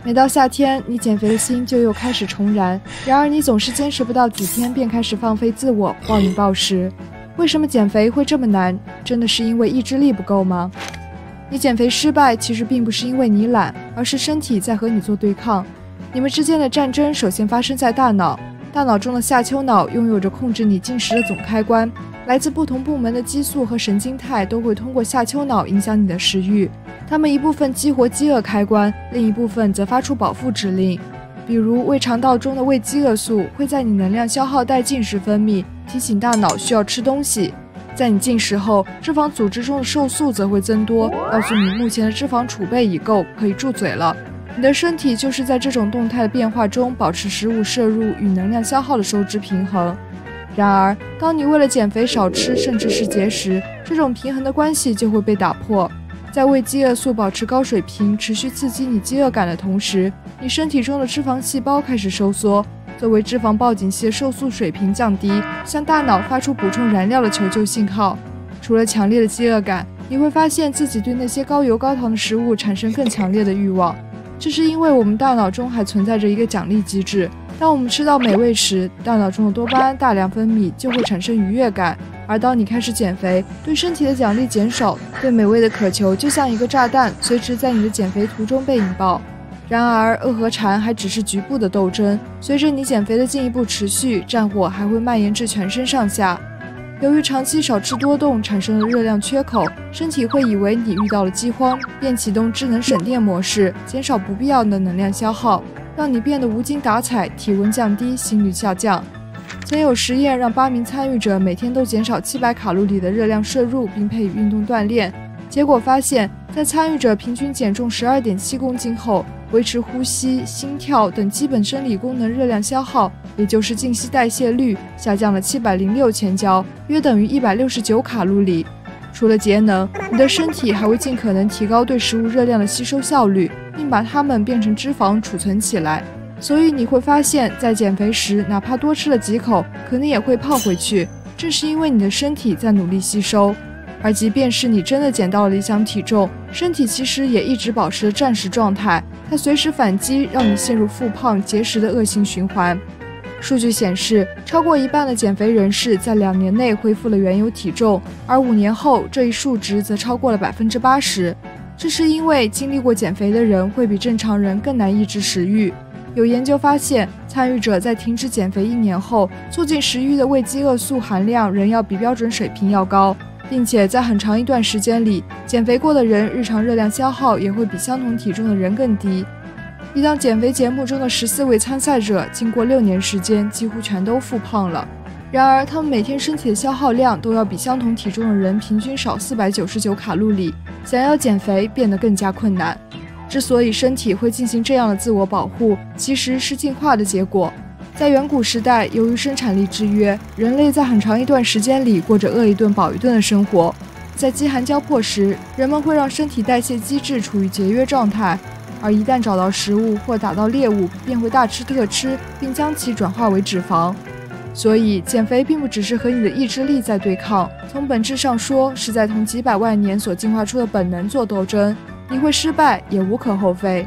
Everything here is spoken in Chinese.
每到夏天，你减肥的心就又开始重燃，然而你总是坚持不到几天便开始放飞自我，暴饮暴食。为什么减肥会这么难？真的是因为意志力不够吗？你减肥失败其实并不是因为你懒，而是身体在和你做对抗。你们之间的战争首先发生在大脑，大脑中的下丘脑拥有着控制你进食的总开关，来自不同部门的激素和神经肽都会通过下丘脑影响你的食欲。它们一部分激活饥饿开关，另一部分则发出饱腹指令。比如胃肠道中的胃饥饿素会在你能量消耗殆尽时分泌，提醒大脑需要吃东西。在你进食后，脂肪组织中的瘦素则会增多，告诉你目前的脂肪储备已够，可以住嘴了。你的身体就是在这种动态的变化中保持食物摄入与能量消耗的收支平衡。然而，当你为了减肥少吃，甚至是节食，这种平衡的关系就会被打破。在胃饥饿素保持高水平，持续刺激你饥饿感的同时，你身体中的脂肪细胞开始收缩，作为脂肪报警器的瘦素水平降低，向大脑发出补充燃料的求救信号。除了强烈的饥饿感，你会发现自己对那些高油高糖的食物产生更强烈的欲望。这是因为我们大脑中还存在着一个奖励机制，当我们吃到美味时，大脑中的多巴胺大量分泌，就会产生愉悦感。而当你开始减肥，对身体的奖励减少，对美味的渴求就像一个炸弹，随时在你的减肥途中被引爆。然而，饿和馋还只是局部的斗争，随着你减肥的进一步持续，战火还会蔓延至全身上下。由于长期少吃多动产生了热量缺口，身体会以为你遇到了饥荒，便启动智能省电模式，减少不必要的能量消耗，让你变得无精打采，体温降低，心率下降。曾有实验让8名参与者每天都减少700卡路里的热量摄入，并配以运动锻炼。结果发现，在参与者平均减重12.7公斤后，维持呼吸、心跳等基本生理功能热量消耗，也就是静息代谢率下降了706千焦，约等于169卡路里。除了节能，你的身体还会尽可能提高对食物热量的吸收效率，并把它们变成脂肪储存起来。所以你会发现，在减肥时，哪怕多吃了几口，可能也会胖回去，正是因为你的身体在努力吸收。而即便是你真的减到了理想体重，身体其实也一直保持着战时状态，它随时反击，让你陷入复胖、节食的恶性循环。数据显示，超过一半的减肥人士在2年内恢复了原有体重，而5年后，这一数值则超过了80%。这是因为经历过减肥的人会比正常人更难抑制食欲。有研究发现，参与者在停止减肥1年后，促进食欲的胃饥饿素含量仍要比标准水平要高，并且在很长一段时间里，减肥过的人日常热量消耗也会比相同体重的人更低。一档减肥节目中的14位参赛者，经过6年时间，几乎全都复胖了。然而，他们每天身体的消耗量都要比相同体重的人平均少499卡路里，想要减肥变得更加困难。之所以身体会进行这样的自我保护，其实是进化的结果。在远古时代，由于生产力制约，人类在很长一段时间里过着饿一顿饱一顿的生活。在饥寒交迫时，人们会让身体代谢机制处于节约状态，而一旦找到食物或打到猎物，便会大吃特吃，并将其转化为脂肪。所以，减肥并不只是和你的意志力在对抗，从本质上说，是在同几百万年所进化出的本能做斗争。你会失败，也无可厚非。